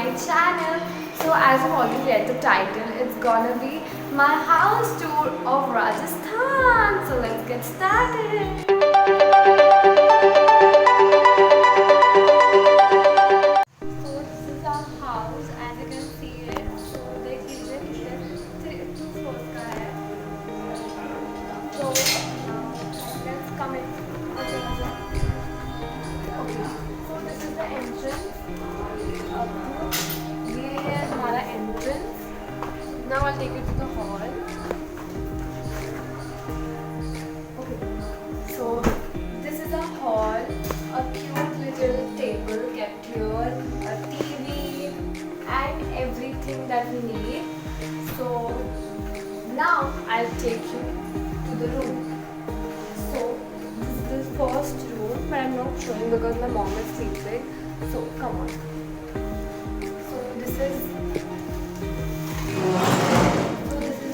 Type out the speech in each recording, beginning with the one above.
my channel. So as you already read the title, it's gonna be my house tour of Rajasthan. So let's get started. So this is our house, as you can see it. So देखिए two floors का है. So let's come in. Okay. So this is the entrance. ये है हमारा entrance. Now I'll take you to the hall. Okay. So this is a hall. A cute little table kept here. A TV and everything that we need. So now I'll take you to the room. So this is the first room, but I'm not showing because my mom is sleeping. So come on. So this is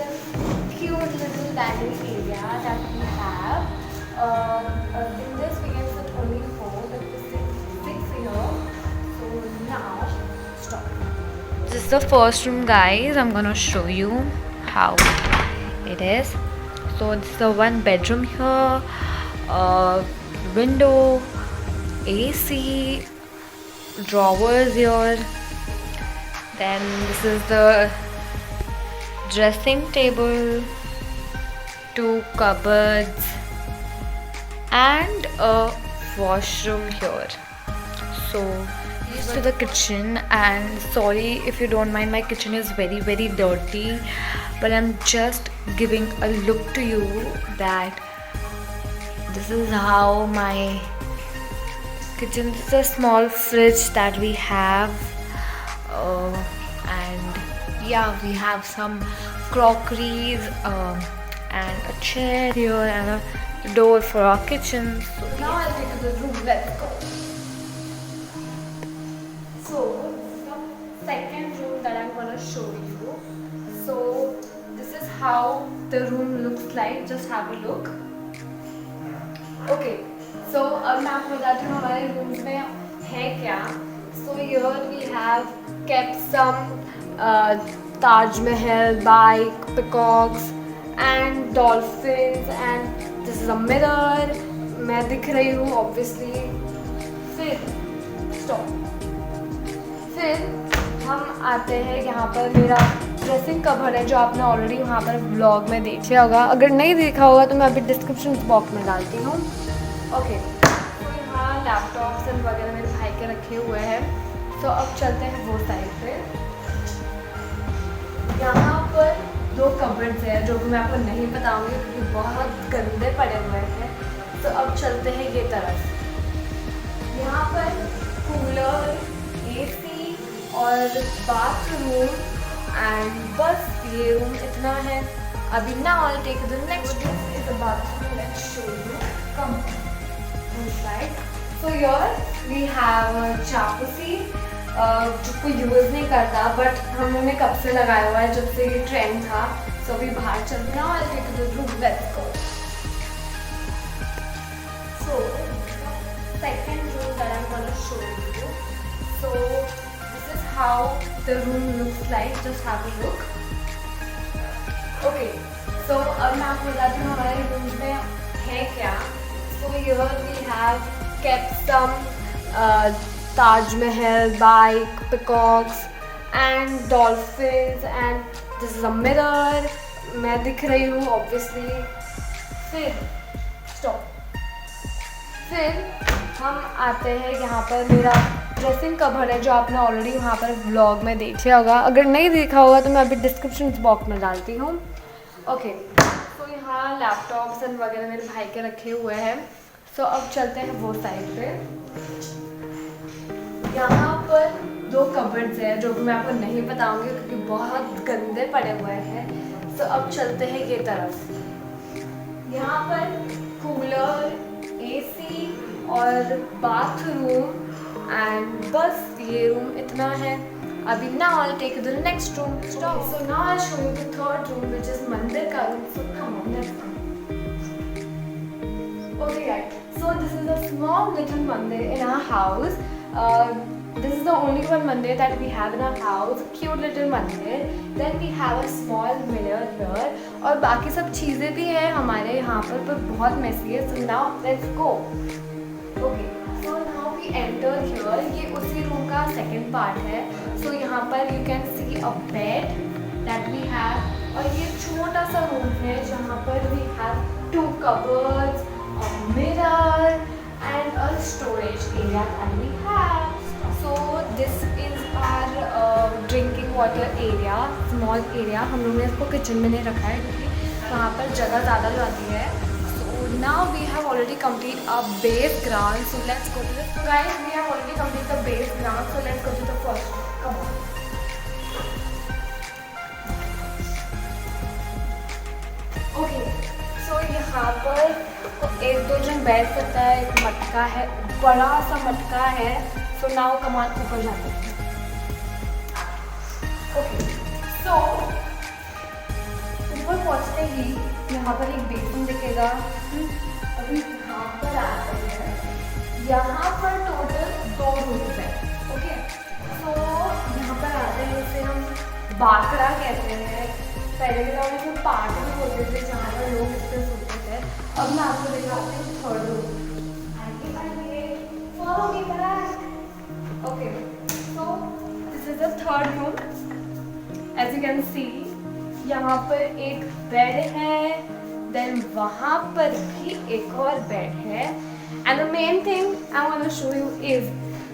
a cute little dining area that we have. In this we can sit only four, but this is six here. So now stop. This is the first room, guys. I'm gonna show you how it is. So this is the one bedroom here. Window, AC, drawers here. Then this is the dressing table, two cupboards and a washroom here. So this to the kitchen, and sorry if you don't mind, my kitchen is very dirty, but I'm just giving a look to you that this is how my kitchen is. A small fridge that we have, and yeah, we have some crockeries and a chair here and a door for our kitchen. So now I'll take you to the room. Let's go. So this is the second room that I'm gonna show you. So this is how the room looks like. Just have a look. Okay. So अब मैं आपको बताती हूँ हमारे rooms में है क्या. So here we have kept some Taj Mahal, bike, peacocks and dolphins, and this is a mirror. मैं दिख रही हूँ obviously. फिर stop. फिर हम आते हैं यहाँ पर. मेरा ड्रेसिंग कवर है जो आपने ऑलरेडी वहाँ पर ब्लॉग में देखा होगा. अगर नहीं देखा होगा तो मैं अभी डिस्क्रिप्शन बॉक्स में डालती हूँ. ओके. तो यहाँ लैपटॉप्स एंड वगैरह मेरे भाई के रखे हुए हैं. तो अब चलते हैं वो साइड पे. यहाँ पर दो कबर्ड्स हैं जो मैं आपको नहीं बताऊँगी क्योंकि बहुत गंदे पड़े हुए हैं. तो अब चलते हैं ये तरफ. यहाँ पर कूलर, AC और बाथरूम एंड बस ये रूम इतना है. अभी now I'll take the next room. Is the bathroom. Let's show you. Come inside. So here we have a jacuzzi. जो कोई यूज़ नहीं करता बट हमने ने कब से लगाया हुआ है जब से ये ट्रेंड था. So अभी बाहर चलते हैं. Now I'll take the room. Let's go. So second room that I'm gonna show you. So this is how the room looks like. Just have a look. Okay. So अब मैं आपको बताती हूँ हमारे रूम्स में है क्या. So here we have kept some Taj Mahal, bike, peacocks and dolphins, and this is a mirror. मैं दिख रही हूँ obviously. फिर stop. फिर हम आते हैं यहाँ पर. मेरा ड्रेसिंग कवर है जो आपने ऑलरेडी वहाँ पर व्लॉग में देखा होगा. अगर नहीं देखा होगा तो मैं अभी डिस्क्रिप्शन बॉक्स में डालती हूँ. ओके. तो यहाँ लैपटॉप्स एंड वगैरह मेरे भाई के रखे हुए हैं. सो अब चलते हैं वो साइड पे. यहाँ पर दो कबर्ड्स हैं जो मैं आपको नहीं बताऊँगी क्योंकि बहुत गंदे पड़े हुए हैं. सो अब चलते हैं ये तरफ. यहाँ पर कूलर, AC और बाथरूम एंड बस ये रूम इतना है. अभी now I'll take you to the next room. Stop. So now I'll show you the third room, which is मंदिर का room. So come on, let's go. Okay guys, so this is a small little mandir in our house. This is the only one mandir that we have in our house. Cute little mandir. Then we have a small mirror here. और बाकी सब चीज़ें भी हैं हमारे यहाँ पर बहुत messy है. So now let's go. Okay. So now we enter here. ये उसी रूम का second part है. So यहाँ पर you can see a bed that we have. और ये छोटा सा रूम है जहाँ पर we have 2 cupboards, a mirror and a storage area that we have. So this is our drinking water area, small area. हम लोगों ने इसको किचन में नहीं रखा है क्योंकि वहाँ पर जगह ज़्यादा जाती है. So now we have already complete our base ground. So let's go to this. So guys, we have already completed the base ground. So let's go to the first one. Come on. Okay. So यहाँ पर एक दो जन बैठ सकता है. एक मटका है, बड़ा सा मटका है. So now come on, ऊपर जाते हैं. Okay. So ऊपर पहुँचते ही यहाँ पर एक बेसिन दिखेगा. अभी यहाँ पर आते हैं. यहाँ पर टोटल 2 रूम्स हैं. ओके. So यहाँ पर आते हैं इसे हम बाकरा कहते हैं. पहले के टाइम में पार्ट भी बोलते थे जहाँ पर लोग इस पर सोते थे. अब मैं आपको दिखाती हूँ third room. Follow me back. Okay, so this is the third room. As you can see, यहाँ पर एक बेड है, then वहाँ पर भी एक और बेड है. And the main thing I want to show you is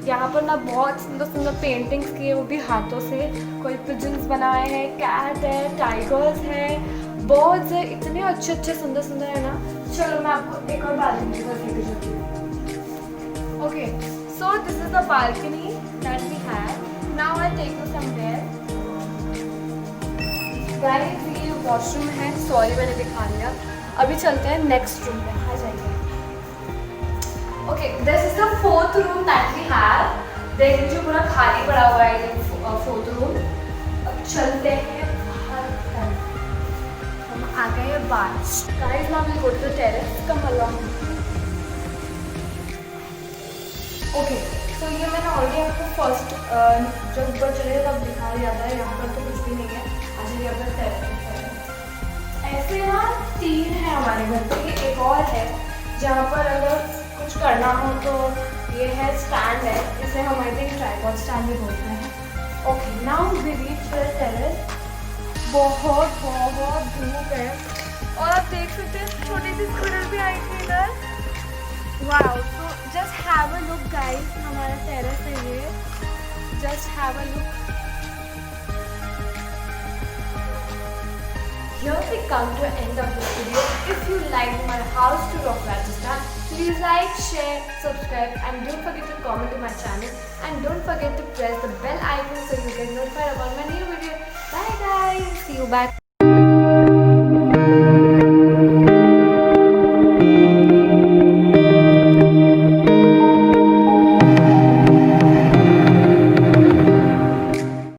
यहाँ पर ना बहुत सुंदर सुंदर पेंटिंग्स किए, वो भी हाथों से. कोई पिजन्स बनाए हैं, कैट है, टाइगर्स है, बर्ड्स है. इतने अच्छे अच्छे सुंदर सुंदर है ना. चलो मैं आपको एक और बालकनी पर लेके जाती हूँ. Okay, so this is the balcony that we have. Now I'll take you somewhere. Guys, ये वॉशरूम है. सॉरी मैंने दिखा दिया. अभी चलते हैं नेक्स्ट रूम पे. आ जाइए. Okay, this is the fourth room that we have. देख लीजिए पूरा खाली पड़ा हुआ है ये fourth room. अब चलते हैं बाहर तरफ. हम आ गए बाहर. Guys, now we'll go to the terrace. Come along. Okay. तो ये मैंने ऑलरेडी आपको फर्स्ट जब ऊपर चले तब दिखा दिया था. यहाँ पर तो कुछ भी नहीं है. आज ये अपना टेरेस ऐसे ना 3 है हमारे घर पे. ये एक और है जहाँ पर अगर कुछ करना हो तो ये है स्टैंड है. इसे हम आई थिंक ट्राइपॉड स्टैंड भी बोलते हैं. Okay, now we reach the terrace. बहुत बहुत धूप है और आप देख सकते हैं छोटी सी स्कूटर भी आई थी इधर. Wow, so just have a look guys. हमारा टेरेस है ये. Just have a look. Here we come to the end of this video. If you liked my house to rock Rajasthan, please like, share, subscribe and don't forget to comment to my channel. And don't forget to press the bell icon so you get notified about my new video. Bye guys. See you back.